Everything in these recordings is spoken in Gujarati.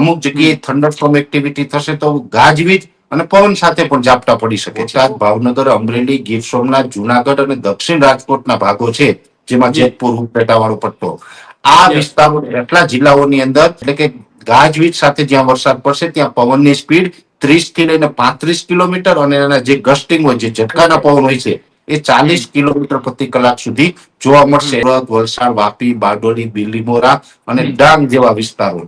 અમુક જગ્યાએ થંડરસ્ટોર્મ એક્ટિવિટી થશે તો ગાજવીજ અને પવન સાથે પણ ઝાપટા પડી શકે છે. ભાવનગર, અમરેલી, ગીર સોમનાથ, જુનાગઢ અને દક્ષિણ રાજકોટના ભાગો છે, જેમાં જેતપુર ઉપેટાવાળો પટ્ટો, આ વિસ્તારો એટલા જિલ્લાઓની અંદર એટલે કે ગાજવીજ સાથે જ્યાં વરસાદ પડશે ત્યાં પવનની સ્પીડ 30 થી લઈને 35 કિલોમીટર અને એના જે ગસ્ટિંગ હોય, જે ઝટકાના પવન હોય છે, એ 40 કિલોમીટર પ્રતિ કલાક સુધી જોવા મળશે. વલસાડ, વાપી, બારડોલી, બીલીમોરા અને ડાંગ જેવા વિસ્તારો,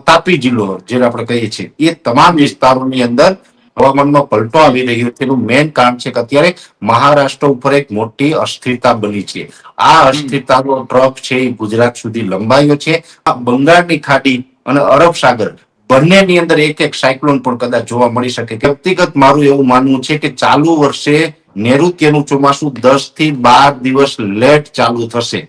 તાપી જિલ્લો જેને આપણે કહીએ છીએ, એ તમામ વિસ્તારોની અંદર હવામાનમાં પલટો આવી રહ્યો છે. એનું મેઇન કારણ છે કે અત્યારે મહારાષ્ટ્ર ઉપર એક મોટી અસ્થિરતા બની છે. આ અસ્થિરતાનો ટ્રફ છે એ ગુજરાત સુધી લંબાયો છે. આ બંગાળની ખાડી અને અરબ સાગર બંનેની અંદર એક એક સાયક્લોન પણ કદાચ જોવા મળી શકે. વ્યક્તિગત મારું એવું માનવું છે કે ચાલુ વર્ષે નૈઋત્યનું ચોમાસું 10 થી 12 દિવસ લેટ ચાલુ થશે.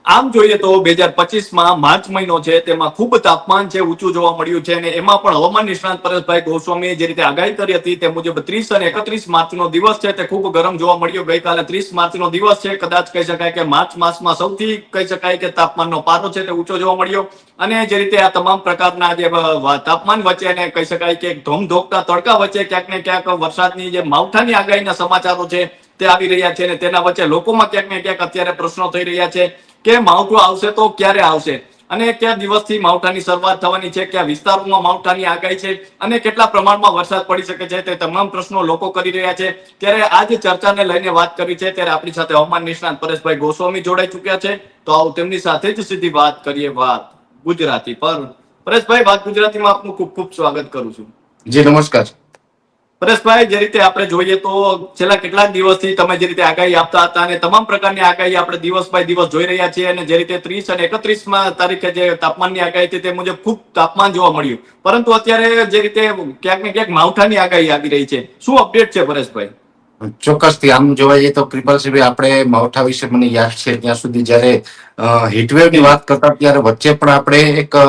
આમ જોઈએ તો 2025માં માર્ચ મહિનો છે તેમાં ખૂબ તાપમાન છે ઊંચું જોવા મળ્યું છે, અને એમાં પણ હવામાન નિષ્ણાત પરેશભાઈ ગોસ્વામીએ જે રીતે આગાહી કરી હતી તે મુજબ 30 અને 31 માર્ચનો દિવસ છે તે ખૂબ ગરમ જોવા મળ્યો. ગઈકાલે 30 માર્ચનો દિવસ છે, કદાચ કહી શકાય કે માર્ચ માસમાં સૌથી કહી શકાય કે તાપમાનનો પારો છે તે ઊંચો જોવા મળ્યો. અને જે રીતે આ તમામ પ્રકારના જે તાપમાન વચ્ચે અને કહી શકાય કે ધોમધોકતા તડકા વચ્ચે ક્યાંક ને ક્યાંક વરસાદની જે માવઠાની આગાહીના સમાચારો છે તે આવી રહ્યા છે, અને તેના વચ્ચે લોકોમાં ક્યાંક ને ક્યાંક અત્યારે પ્રશ્નો થઈ રહ્યા છે કે માવઠું આવશે તો ક્યારે આવશે, અને કયા દિવસથી માવઠાની શરૂઆત થવાની છે, કયા વિસ્તારોમાં માવઠાની આગાહી છે, અને કેટલા પ્રમાણમાં વરસાદ પડી શકે છે, તે તમામ પ્રશ્નો લોકો કરી રહ્યા છે. ત્યારે આ જે ચર્ચાને લઈને વાત કરી છે ત્યારે આપણી સાથે હવામાન નિષ્ણાત પરેશભાઈ ગોસ્વામી જોડાઈ ચુક્યા છે. તો આવો તેમની સાથે જ સીધી વાત કરીએ વાત ગુજરાતી પર. પરેશભાઈ, વાત ગુજરાતીમાં આપનું ખૂબ ખૂબ સ્વાગત કરું છું. જી નમસ્કાર. પરેશભાઈ, જે રીતે આપણે જોઈએ તો છેલ્લા કેટલાક દિવસથી તમે જે રીતે આગાહી આપતા હતા અને તમામ પ્રકારની આગાહી આપણે દિવસ બાય દિવસ જોઈ રહ્યા છીએ, અને જે રીતે 30 અને 31 તારીખે જે તાપમાનની આગાહી હતી તે મુજબ ખૂબ તાપમાન જોવા મળ્યું, પરંતુ અત્યારે જે રીતે ક્યાંક ને ક્યાંક માવઠાની આગાહી આવી રહી છે, શું અપડેટ છે પરેશભાઈ? ચોક્કસથી આમ જોવા જઈએ તો કૃપાલસિંહ, આપણે માવઠા વિશે મને યાદ છે ત્યાં સુધી જયારે હીટવેવ ની વાત કરતા ત્યારે વચ્ચે પણ આપણે એક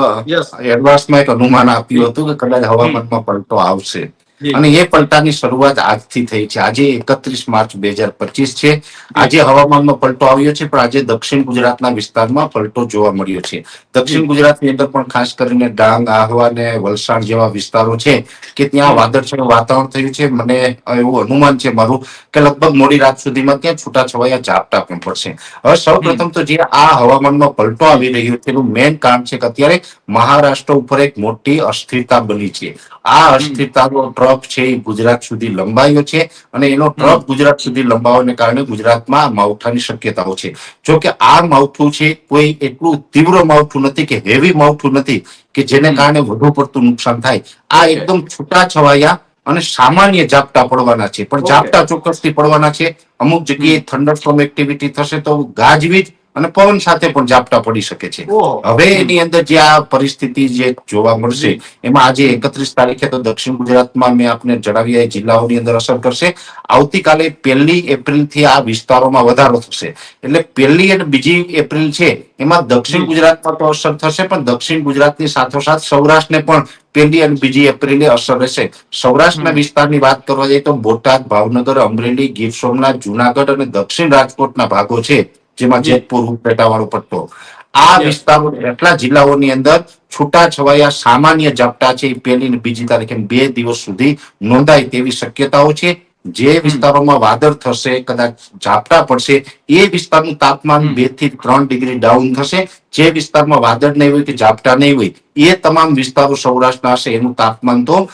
એડવાન્સમાં એક અનુમાન આપ્યું હતું કે કદાચ હવામાનમાં પલટો આવશે, અને એ પલટાની શરૂઆત આજથી થઈ છે. આજે 31 માર્ચ 2025 છે. આજે હવામાનમાં પલટો આવ્યો છે, પણ આજે દક્ષિણ ગુજરાતના વિસ્તારમાં પલટો જોવા મળ્યો છે. દક્ષિણ ગુજરાતની અંદર પણ ખાસ કરીને ડાંગ, આહવા અને વલસાડ જેવા વિસ્તારો છે કે ત્યાં વાદળછાયું વાતાવરણ થયું છે. મને એવું અનુમાન છે મારું કે લગભગ મોડી રાત સુધીમાં ત્યાં છૂટાછવાયા ઝાપટા પણ પડશે. હવે સૌપ્રથમ તો જે આ હવામાનમાં પલટો આવી રહ્યો છે એનું મેઇન કારણ છે કે અત્યારે મહારાષ્ટ્ર ઉપર એક મોટી અસ્થિરતા બની છે. આ અસ્થિરતાનો ટ્રફ છે એ ગુજરાત સુધી લંબાયો છે, અને એનો ટ્રફ ગુજરાત સુધી લંબાવવાને કારણે ગુજરાતમાં માવઠાની શક્યતાઓ છે. જો કે આ માવઠું છે કોઈ એટલું તીવ્ર માવઠું નથી કે હેવી માવઠું નથી કે જેને કારણે વધુ પડતું નુકસાન થાય. આ એકદમ છૂટાછવાયા અને સામાન્ય ઝાપટા પડવાના છે, પણ ઝાપટા ચોક્કસથી પડવાના છે. અમુક જગ્યાએ થંડરસ્ટોર્મ એક્ટિવિટી થશે તો ગાજવીજ અને પવન સાથે પણ ઝાપટા પડી શકે છે. હવે એની અંદર જે આ પરિસ્થિતિ જે જોવા મળશે એમાં આજે 31 તારીખે તો દક્ષિણ ગુજરાતમાં મેં આપને જણાવ્યા જિલ્લાઓની અંદર અસર કરશે. આવતીકાલે 1 એપ્રિલ થી આ વિસ્તારોમાં વધારો થશે, એટલે 1 અને 2 એપ્રિલ છે એમાં દક્ષિણ ગુજરાતમાં તો અસર થશે, પણ દક્ષિણ ગુજરાતની સાથોસાથ સૌરાષ્ટ્રને પણ 1 અને 2 એપ્રિલે અસર રહેશે. સૌરાષ્ટ્રના વિસ્તારની વાત કરવા જઈએ તો બોટાદ, ભાવનગર, અમરેલી, ગીર સોમનાથ, જુનાગઢ અને દક્ષિણ રાજકોટના ભાગો છે, જેમાં જેતપુર ઉપેટાવાળો પટ્ટો, આ વિસ્તારો એટલા જિલ્લાઓની અંદર છૂટાછવાયા સામાન્ય ઝાપટા છે 1 અને 2 તારીખે 2 દિવસ સુધી નોંધાય તેવી શક્યતાઓ છે. જે વિસ્તારોમાં વાદળ થશે, કદાચ ઝાપટા પડશે, એ વિસ્તારનું તાપમાન 2 થી 3 ડિગ્રી ડાઉન થશે. જે વિસ્તારમાં વાદળ નહીં હોય કે ઝાપટા નહીં હોય એ તમામ વિસ્તારો સૌરાષ્ટ્રના હશે, એનું તાપમાન તો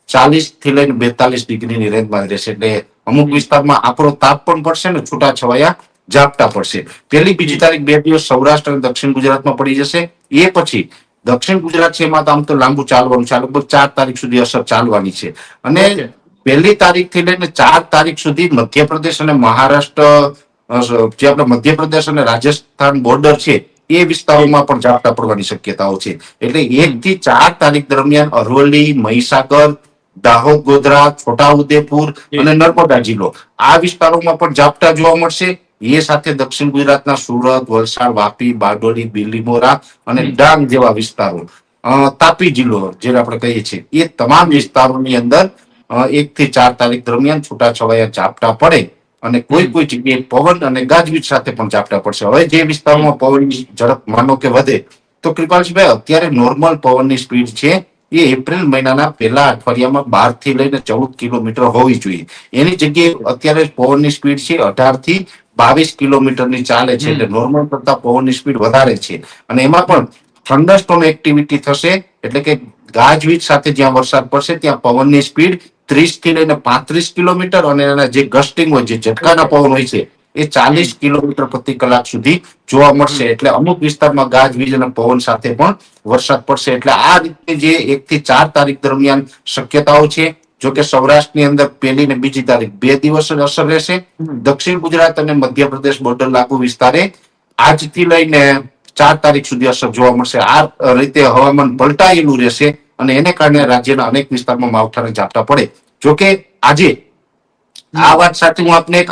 40 થી લઈને 42 ડિગ્રીની રેન્જમાં રહેશે. એટલે અમુક વિસ્તારમાં આપણો તાપ પણ પડશે ને છૂટાછવાયા ઝાપટા પડશે. 1, 2 તારીખ 2 દિવસ સૌરાષ્ટ્ર અને દક્ષિણ ગુજરાતમાં પડી જશે. એ પછી દક્ષિણ ગુજરાત છે એમાં તો આમ તો લાંબુ ચાલવાનું છે, લગભગ 4 તારીખ સુધી અસર ચાલવાની છે. અને 1 તારીખથી લઈને 4 તારીખ સુધી મધ્યપ્રદેશ અને મહારાષ્ટ્ર, જે આપણે મધ્યપ્રદેશ અને રાજસ્થાન બોર્ડર છે એ વિસ્તારોમાં પણ ઝાપટા પડવાની શક્યતાઓ છે. એટલે 1 થી 4 તારીખ દરમિયાન અરવલ્લી, મહીસાગર, દાહોદ, ગોધરા, છોટાઉદેપુર અને નર્મદા જિલ્લો, આ વિસ્તારોમાં પણ ઝાપટા જોવા મળશે. એ સાથે દક્ષિણ ગુજરાતના સુરત, વલસાડ, વાપી, બારડોલી, બીલીમોરા અને ડાંગ જેવા વિસ્તારો, તાપી જિલ્લો જેને આપણે કહીએ છીએ, એ તમામ વિસ્તારોની અંદર 1 થી 4 તારીખ દરમિયાન છૂટાછવાયા ઝાપટા પડે, અને કોઈ કોઈ જગ્યાએ પવન અને ગાજવીજ સાથે પણ ઝાપટા પડશે. હવે જે વિસ્તારોમાં પવનની ઝડપ માનો કે વધે તો કૃપાલસિંહભાઈ અત્યારે નોર્મલ પવનની સ્પીડ છે એ એપ્રિલ મહિનાના પહેલા અઠવાડિયામાં 12 થી લઈને 14 કિલોમીટર હોવી જોઈએ. એની જગ્યાએ અત્યારે પવનની સ્પીડ છે 18 થી 22 કિલોમીટરની ચાલે છે, એટલે નોર્મલ કરતા પવનની સ્પીડ વધારે છે. અને એમાં પણ થંડરસ્ટોર્મ એક્ટિવિટી થશે, એટલે કે ગાજવીજ સાથે જ્યાં વરસાદ પડશે ત્યાં પવનની સ્પીડ 30 થી લઈને 35 કિલોમીટર અને એના જે ગસ્ટિંગ હોય, જે ઝટકાના પવન હોય છે, એ 40 કિલોમીટર પ્રતિ કલાક સુધી જોવા મળશે. એટલે અમુક વિસ્તારમાં ગાજવીજ અને પવન સાથે પણ વરસાદ પડશે. એટલે આ રીતે જે 1 થી 4 તારીખ દરમિયાન શક્યતાઓ છે. જો કે સૌરાષ્ટ્રની અંદર 1લી ને 2જી તારીખ 2 દિવસ જ અસર રહેશે. દક્ષિણ ગુજરાત અને મધ્યપ્રદેશ બોર્ડર લાગુ વિસ્તારે આજથી લઈને 4 તારીખ સુધી અસર જોવા મળશે. આ રીતે હવામાન પલટાયેલું રહેશે અને એને કારણે રાજ્યના અનેક વિસ્તારમાં માવઠાના ઝાપટા પડે. જોકે આજે આ વાત સાથે હું આપને એક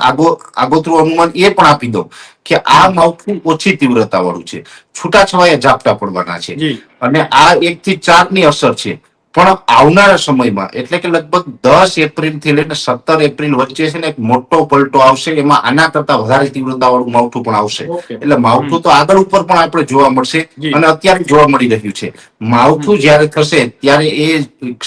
આગોતરું અનુમાન એ પણ આપી દઉં કે આ માવઠું ઓછી તીવ્રતા વાળું છે, છૂટાછવાયા ઝાપટા પડવાના છે અને આ 1 થી 4 ની અસર છે. પણ આવનારા સમયમાં એટલે કે લગભગ 10 એપ્રિલ થી લઈને 17 એપ્રિલ વચ્ચે છે ને એક મોટો પલટો આવશે. એમાં આના કરતા વધારે તીવ્રતા વાળું માવઠું પણ આવશે. એટલે માવઠું તો આગળ ઉપર પણ આપણે જોવા મળશે અને અત્યારે જોવા મળી રહ્યું છે. માવઠું જયારે થશે ત્યારે એ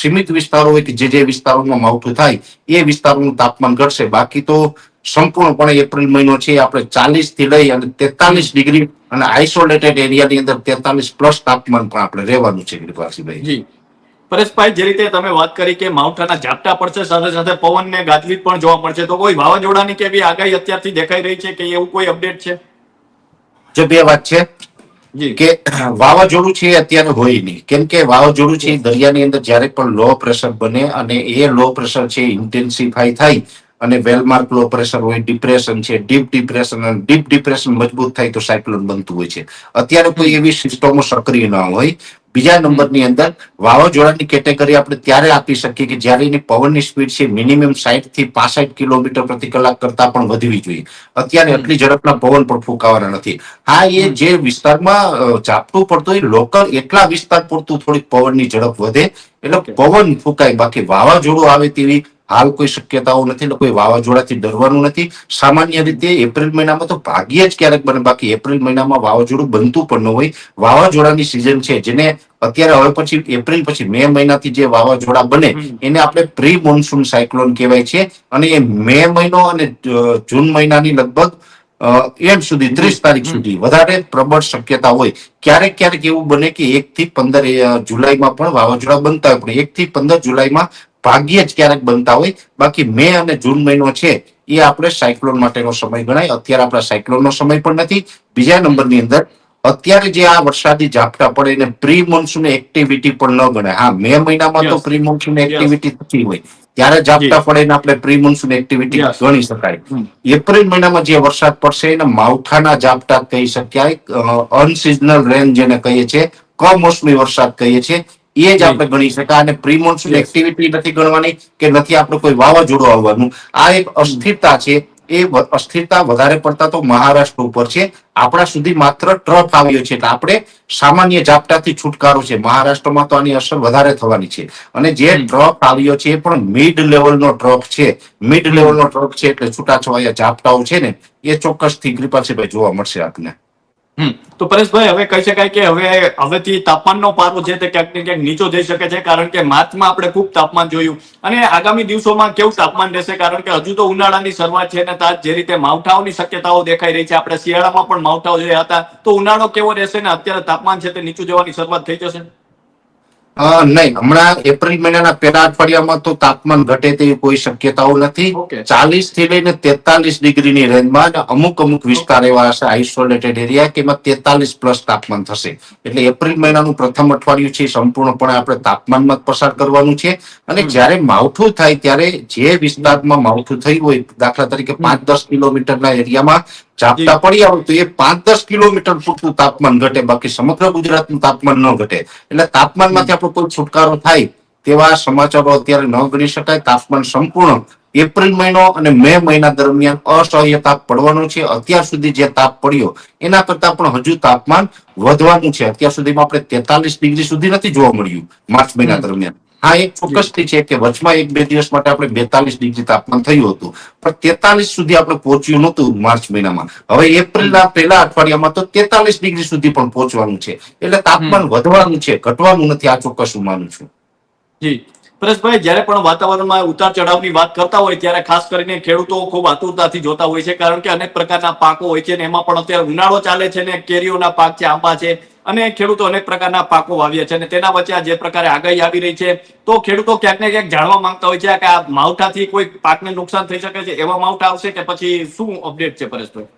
સીમિત વિસ્તારો હોય કે જે વિસ્તારોમાં માવઠું થાય એ વિસ્તારોનું તાપમાન ઘટશે. બાકી તો સંપૂર્ણપણે એપ્રિલ મહિનો છે આપણે 40 થી લઈ અને 43 ડિગ્રી અને આઇસોલેટેડ એરિયાની અંદર 43 પ્લસ તાપમાન પણ આપણે રહેવાનું છે. કૃપાલસિંહભાઈ, પરેશભાઈ, જે રીતે તમે વાત કરી કે માવઠાના ઝાપટા પડશે, સાથે સાથે પવન ને ગાજવીજ પણ જોવા મળશે, તો કોઈ વાવાઝોડાની કે એવી આગાહી અત્યારથી દેખાઈ રહી છે કે એવું કોઈ અપડેટ છે? જે બે વાત છે કે વાવાઝોડું છે અત્યારે હોય નહીં, કેમ કે વાવાઝોડું છે દરિયાની અંદર જયારે પણ લો પ્રેશર બને અને એ લો પ્રેશર છે ઇન્ટેન્સિફાઈ થાય અને વેલમાર્ક લો પ્રેશર હોય, ડિપ્રેશન છે, ડીપ ડિપ્રેશન, અને ડીપ ડિપ્રેશન મજબૂત થાય તો સાયક્લોન બનતું હોય છે. અત્યારે કોઈ એવી સિસ્ટમો સક્રિય ના હોય. બીજા નંબરની અંદર વાવાઝોડાની કેટેગરી આપણે ત્યારે આપી શકીએ કે જ્યારે એની પવનની સ્પીડ છે મિનિમમ 60 થી 65 કિલોમીટર પ્રતિ કલાક કરતા પણ વધવી જોઈએ. અત્યારે એટલી ઝડપના પવન પણ ફૂંકાવાના નથી. હા, એ જે વિસ્તારમાં ઝાપટું પડતું હોય લોકલ એટલા વિસ્તાર પૂરતું થોડીક પવનની ઝડપ વધે એટલે પવન ફૂંકાય. બાકી વાવાઝોડું આવે તેવી હાલ કોઈ શક્યતાઓ નથી. એટલે કોઈ વાવાઝોડાથી ડરવાનું નથી. સામાન્ય રીતે એપ્રિલ મહિનામાં તો ભાગ્યે જ ક્યારેક બને, બાકી એપ્રિલ મહિનામાં વાવાઝોડું બનતું પણ ન હોય. વાવાઝોડાની સિઝન છે જેને અત્યારે હવે પછી એપ્રિલ પછી મે મહિનાથી જે વાવાઝોડા બને એને આપણે પ્રી મોન્સૂન સાયક્લોન કહેવાય છે. અને એ મે મહિનો અને જૂન મહિનાની લગભગ એન્ડ સુધી 30 તારીખ સુધી વધારે પ્રબળ શક્યતા હોય. ક્યારેક ક્યારેક એવું બને કે 1 થી 15 જુલાઈમાં પણ વાવાઝોડા બનતા હોય, પણ 1 થી 15 જુલાઈમાં ભાગ્યે જ ક્યારેક બનતા હોય. બાકી મે અને જૂન મહિનો છે એ આપણે સાયક્લોન માટેનો સમય ગણાય. અત્યારે આપણા સાયક્લોનનો સમય પણ નથી. બીજા નંબરની અંદર અત્યારે જે આ વરસાદી ઝાપટા પડે એને પ્રી મોન્સૂન એક્ટિવિટી પણ ન ગણાય. હા, મે મહિનામાં તો પ્રી મોન્સૂન એક્ટિવિટી થતી હોય ત્યારે ઝાપટા પડે એને આપણે પ્રી મોન્સૂન એક્ટિવિટી ગણી શકાય. એપ્રિલ મહિનામાં જે વરસાદ પડશે એને માવઠાના ઝાપટા કહી શકાય. અનસિઝનલ રેન જેને કહીએ છીએ, કમોસમી વરસાદ કહીએ છીએ, એ જ આપણે ગણી શકાય. અને પ્રી મોન્સૂન એક્ટિવિટી નથી ગણવાની કે નથી આપણે કોઈ વાવાઝોડું આવવાનું. આ એક અસ્થિરતા છે. એ અસ્થિરતા વધારે પડતા તો મહારાષ્ટ્ર ઉપર છે. આપણા સુધી માત્ર ટ્રફ આવ્યો છે એટલે આપણે સામાન્ય ઝાપટાથી છુટકારો છે. મહારાષ્ટ્રમાં તો આની અસર વધારે થવાની છે. અને જે ટ્રફ આવ્યો છે એ પણ મિડ લેવલનો ટ્રફ છે. મિડ લેવલનો ટ્રફ છે એટલે છૂટાછવાયા ઝાપટાઓ છે ને એ ચોક્કસથી કૃપાલસિંહભાઈ જોવા મળશે આપને. તો પરેશભાઈ, હવે કહી શકાય કે હવેથી તાપમાનનો પારો છે તે ક્યાંક ને ક્યાંક નીચો જઈ શકે છે, કારણ કે માર્ચમાં આપણે ખૂબ તાપમાન જોયું. અને આગામી દિવસોમાં કેવું તાપમાન રહેશે? કારણ કે હજુ તો ઉનાળાની શરૂઆત છે અને જે રીતે માવઠાઓની શક્યતાઓ દેખાઈ રહી છે, આપણે શિયાળામાં પણ માવઠાઓ જોયા હતા, તો ઉનાળો કેવો રહેશે ને અત્યારે તાપમાન છે તે નીચું જવાની શરૂઆત થઈ જશે? નહીં, હમણાં એપ્રિલ મહિનાના પહેલા અઠવાડિયામાં તો તાપમાન ઘટે તેવી કોઈ શક્યતાઓ નથી. 40 થી લઈને 43 ડિગ્રીની રેન્જમાં અમુક વિસ્તાર એવા હશે આઇસોલેટેડ એરિયા કે એમાં 43 પ્લસ તાપમાન થશે. એટલે એપ્રિલ મહિનાનું પ્રથમ અઠવાડિયું છે સંપૂર્ણપણે આપણે તાપમાનમાં જ પસાર કરવાનું છે. અને જ્યારે માવઠું થાય ત્યારે જે વિસ્તારમાં માવઠું થયું હોય, દાખલા તરીકે 5-10 કિલોમીટરના એરિયામાં ઝાપટા પડ્યા હોય તો એ 5-10 કિલોમીટર પૂરતું તાપમાન ઘટે, બાકી સમગ્ર ગુજરાતનું તાપમાન ન ઘટે. એટલે તાપમાનમાંથી આપણો કોઈ છુટકારો થાય તેવા સમાચારો અત્યારે ન ગણી શકાય. તાપમાન સંપૂર્ણ એપ્રિલ મહિનો અને મે મહિના દરમિયાન અસહ્ય તાપ પડવાનો છે. અત્યાર સુધી જે તાપ પડ્યો એના કરતા પણ હજુ તાપમાન વધવાનું છે. અત્યાર સુધીમાં આપણે 43 ડિગ્રી સુધી નથી જોવા મળ્યું માર્ચ મહિના દરમિયાન. હા, એક ચોક્કસથી છે કે વચમાં 1-2 દિવસ માટે આપણે 42 ડિગ્રી તાપમાન થયું હતું, પણ 43 સુધી આપણે પહોંચ્યું નહોતું માર્ચ મહિનામાં. હવે એપ્રિલના પહેલા અઠવાડિયામાં તો 43 ડિગ્રી સુધી પણ પહોંચવાનું છે. એટલે તાપમાન વધવાનું છે, ઘટવાનું નથી. આ ચોક્કસ હું માનું છું. જી પરેશભાઈ, જ્યારે પણ વાતાવરણમાં ઉતાર ચઢાવની વાત કરતા હોય ત્યારે ખાસ કરીને ખેડૂતો ખૂબ આતુરતાથી જોતા હોય છે, કારણ કે અનેક પ્રકારના પાકો હોય છે ને એમાં પણ અત્યારે ઉનાળો ચાલે છે ને કેરીઓના પાક છે, આંબા છે, અને ખેડૂતો અનેક પ્રકારના પાકો વાવ્યા છે અને તેના વચ્ચે આ જે પ્રકારે આગાહી આવી રહી છે તો ખેડૂતો ક્યાંક ને ક્યાંક જાણવા માંગતા હોય છે કે આ માવઠાથી કોઈ પાકને નુકસાન થઈ શકે છે, એવા માવઠા આવશે કે પછી શું અપડેટ છે પરેશભાઈ?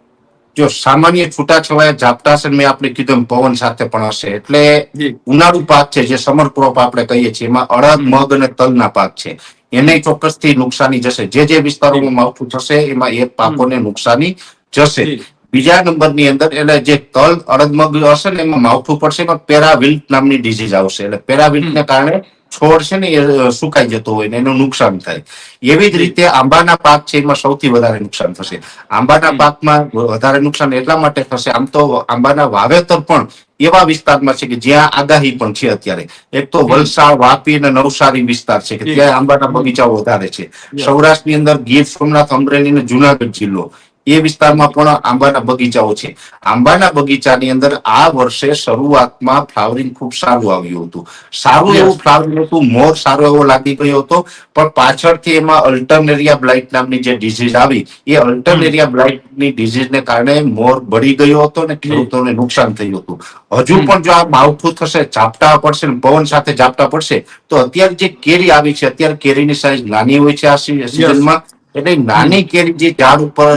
જો સામાન્ય છૂટાછવાયા ઝાપટા છે, મેં આપણે કીધું એમ પવન સાથે પણ હશે. એટલે જી ઉનાળુ પાક છે જે સમર ક્રોપ આપણે કહીએ છીએ, એમાં અડદ, મગ અને તલના પાક છે, એને ચોક્કસથી નુકસાની જશે. જે વિસ્તારોમાં માવઠું થશે એમાં એ પાકોને નુકસાની જશે. જી બીજા નંબરની અંદર એટલે જે તલ, અડદ, મગ હશે ને એમાં માવઠું પડશે, એમાં પેરાવિલ્ટ નામની ડિઝીઝ આવશે. એટલે પેરાવિલ્ટને કારણે છોડ છે ને એ સુકાઈ જતો હોય ને એનું નુકસાન થાય. એવી જ રીતે આંબાના પાક છે એમાં સૌથી વધારે નુકસાન થશે. આંબાના પાકમાં વધારે નુકસાન એટલા માટે થશે, આમ તો આંબાના વાવેતર પણ એવા વિસ્તારમાં છે કે જ્યાં આગાહી પણ છે અત્યારે. એક તો વલસાડ, વાપી અને નવસારી વિસ્તાર છે કે ત્યાં આંબાના બગીચાઓ વધારે છે. સૌરાષ્ટ્રની અંદર ગીર સોમનાથ, અમરેલી અને જુનાગઢ જિલ્લો, એ વિસ્તારમાં પણ આંબાના બગીચાઓ છે. આંબાના બગીચાની અંદર આ વર્ષે શરૂઆતમાં ફ્લાવરિંગ ખૂબ સારું આવ્યું હતું. સારું એવું ફ્લાવરિંગ હતું, મોર સારો એવો લાગી ગયો હતો, પણ પાછળથી એમાં અલ્ટરનેરિયા બ્લાઇટ નામની જે ડિઝીઝ આવી, એ અલ્ટરનેરિયા બ્લાઇટની ડિઝીઝને કારણે મોર બળી ગયો હતો અને ખેડૂતોને નુકસાન થયું હતું. હજુ પણ જો આ માવઠું થશે, ઝાપટા પડશે ને પવન સાથે ઝાપટા પડશે, તો અત્યારે જે કેરી આવી છે, અત્યારે કેરીની સાઈઝ નાની હોય છે આ સિઝનમાં. એટલે નાની કેરી જે ઝાડ ઉપર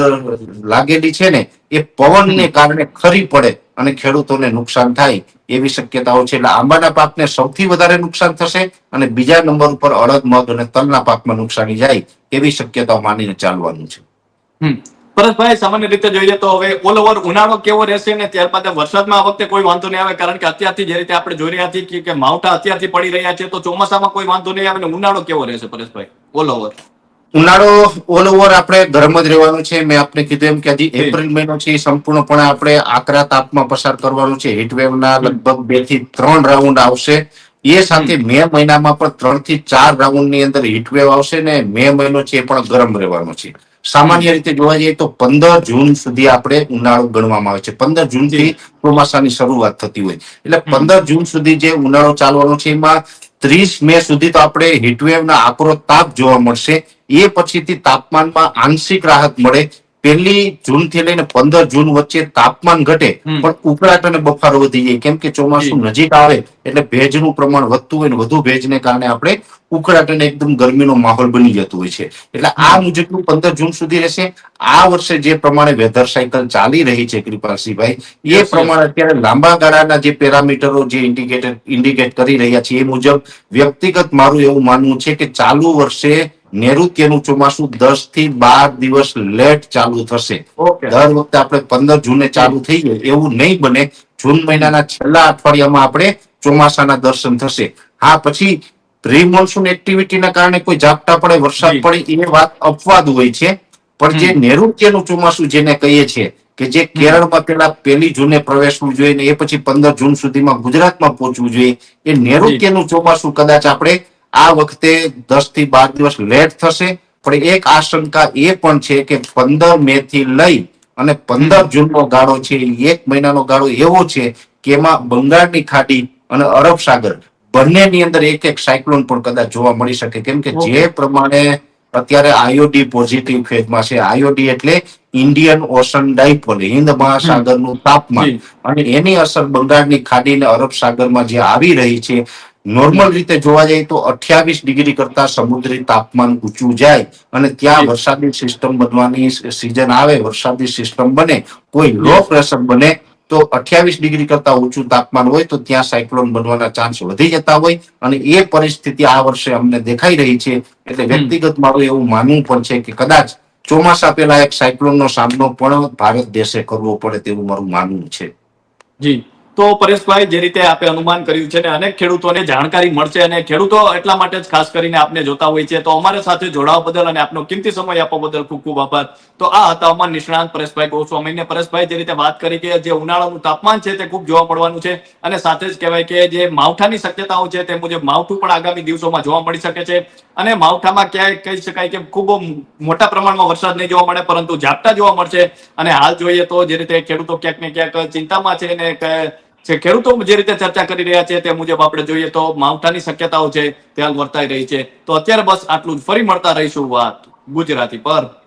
લાગેલી છે ને, એ પવનને કારણે ખરી પડે અને ખેડૂતોને નુકસાન થાય એવી શક્યતાઓ છે. એટલે આંબાના પાકને સૌથી વધારે નુકસાન થશે અને બીજા નંબર ઉપર અડદ, મગ અને તલના પાકમાં નુકસાની જાય એવી શક્યતાઓ માનીને ચાલવાનું છે. પરેશભાઈ, સામાન્ય રીતે જોઈએ તો હવે ઓલ ઓવર ઉનાળો કેવો રહેશે ને ત્યારબાદ વરસાદમાં આ વખતે કોઈ વાંધો નહીં આવે, કારણ કે અત્યારથી જે રીતે આપણે જોઈ રહ્યા છીએ કે માવઠા અત્યારથી પડી રહ્યા છે, તો ચોમાસામાં કોઈ વાંધો નહીં આવે ને ઉનાળો કેવો રહેશે પરેશભાઈ ઓલ ઓવર? ઉનાળો ઓલ ઓવર આપણે ગરમ જ રહેવાનું છે. મેં આપણે કીધું એમ કે હજી એપ્રિલ મહિનો છે એ સંપૂર્ણપણે આપણે આકરા તાપમાં પસાર કરવાનું છે. હીટવેવના લગભગ 2 થી 3 રાઉન્ડ આવશે. એ સાથે મે મહિનામાં પણ 3 થી 4 રાઉન્ડની અંદર હીટવેવ આવશે ને મે મહિનો છે એ પણ ગરમ રહેવાનો છે. સામાન્ય રીતે જોવા જઈએ તો 15 જૂન સુધી આપણે ઉનાળો ગણવામાં આવે છે. 15 જૂનથી ચોમાસાની શરૂઆત થતી હોય, એટલે 15 જૂન સુધી જે ઉનાળો ચાલવાનો છે એમાં 30 મે સુધી તો આપણે હીટવેવના આકરો તાપ જોવા મળશે. એ પછીથી તાપમાનમાં આંશિક રાહત મળે. 1 જૂન થી લઈને 15 જૂન વચ્ચે તાપમાન ઘટે પણ ઉકળાટ અને બફારો વધી જાય, કેમ કે ચોમાસું નજીક આવે એટલે ભેજનું પ્રમાણ વધતું હોય ને વધુ ભેજને કારણે આપણે ઉકળાટ અને એકદમ ગરમીનો માહોલ બની જતો હોય છે. એટલે આ મુજબનું 15 જૂન સુધી રહેશે. આ વર્ષે જે પ્રમાણે વેધર સાયકલ ચાલી રહી છે કૃપાલસિંહભાઈ, એ પ્રમાણે અત્યારે લાંબા ગાળાના જે પેરામીટરો જે ઇન્ડિકેટ કરી રહ્યા છે એ મુજબ વ્યક્તિગત મારું એવું માનવું છે કે ચાલુ વર્ષે નૈઋત્યનું ચોમાસું 10 થી 12 દિવસ લેટ ચાલુ થશે. દર વખતે આપણે 15 જૂને ચાલુ થઈ જાય એવું નહીં બને. જૂન મહિનાના છેલ્લા અઠવાડિયામાં આપણે ચોમાસાના દર્શન થશે. હા, પછી પ્રી મોન્સૂન એક્ટિવિટીના કારણે કોઈ ઝાપટા પડે, વરસાદ પડે, એ વાત અપવાદ હોય છે. પણ જે નૈઋત્યનું ચોમાસું જેને કહીએ છીએ કે જે કેરળમાં પેલા 1 જૂને પ્રવેશવું જોઈએ ને એ પછી 15 જૂન સુધીમાં ગુજરાતમાં પહોંચવું જોઈએ, એ નૈઋત્યનું ચોમાસું કદાચ આપણે આ વખતે 10 થી 12 દિવસ લેટ થશે. પણ એક આશંકા એ પણ છે કે 15 મે થી લઈ અને 15 જૂનનો ગાળો છે, 1 મહિનાનો ગાળો એવો છે કે એમાં બંગાળની ખાડી અને અરબ સાગર બંનેની અંદર એક સાયક્લોન પણ કદાચ જોવા મળી શકે. કેમ કે જે પ્રમાણે અત્યારે આઈઓડી પોઝિટિવ ફેઝમાં છે. આઈઓડી એટલે ઇન્ડિયન ઓશન ડાયપોલ, હિન્દ મહાસાગરનું તાપમાન, અને એની અસર બંગાળની ખાડી અને અરબ સાગરમાં જે આવી રહી છે. નોર્મલ રીતે જોવા જઈએ તો 28 ડિગ્રી કરતા સમુદ્રી તાપમાન ઊંચું જાય અને ત્યાં વરસાદી સિસ્ટમ બનવાની સિઝન આવે, વરસાદી સિસ્ટમ બને, કોઈ લો પ્રેશર બને, તો 28 ડિગ્રી કરતા ઊંચું તાપમાન હોય તો ત્યાં સાયક્લોન બનવાના ચાન્સ વધી જતા હોય, અને એ પરિસ્થિતિ આ વર્ષે અમને દેખાઈ રહી છે. એટલે વ્યક્તિગત મારું એવું માનવું પણ છે કે કદાચ ચોમાસા પહેલા એક સાયક્લોનનો સામનો પણ ભારત દેશે કરવો પડે તેવું મારું માનવું છે. જી, તો પરેશભાઈ, જે રીતે આપે અનુમાન કર્યું છે ને અનેક ખેડૂતોને જાણકારી મળશે, અને ખેડૂતો એટલા માટે જ ખાસ કરીને આપને જોતા હોય છે, તો અમારા સાથે જોડાવા બદલ અને આપનો કિંમતી સમય આપવા બદલ ખૂબ ખૂબ આભાર. તો આ હતા હવામાન નિષ્ણાંત પરેશભાઈ ગોસ્વામી. ને પરેશભાઈ, જે રીતે વાત કરી કે જે ઉનાળાનું તાપમાન છે તે ખૂબ જોવા મળવાનું છે, અને સાથે જ કહેવાય કે જે માવઠાની શક્યતાઓ છે તે મુજબ માવઠું પણ આગામી દિવસોમાં જોવા મળી શકે છે. અને માવઠામાં ક્યાંય કહી શકાય કે ખૂબ મોટા પ્રમાણમાં વરસાદ નહીં જોવા મળે, પરંતુ ઝાપટા જોવા મળશે. અને હાલ જોઈએ તો જે રીતે ખેડૂતો ક્યાંક ને ક્યાંક ચિંતામાં છે ને છે ખેડૂતો જે રીતે ચર્ચા કરી રહ્યા છે તે મુજબ આપણે જોઈએ તો માવઠાની શક્યતાઓ છે ત્યાં વર્તાઈ રહી છે. તો અત્યારે બસ આટલું જ. ફરી મળતા રહીશું વાત ગુજરાતી પર.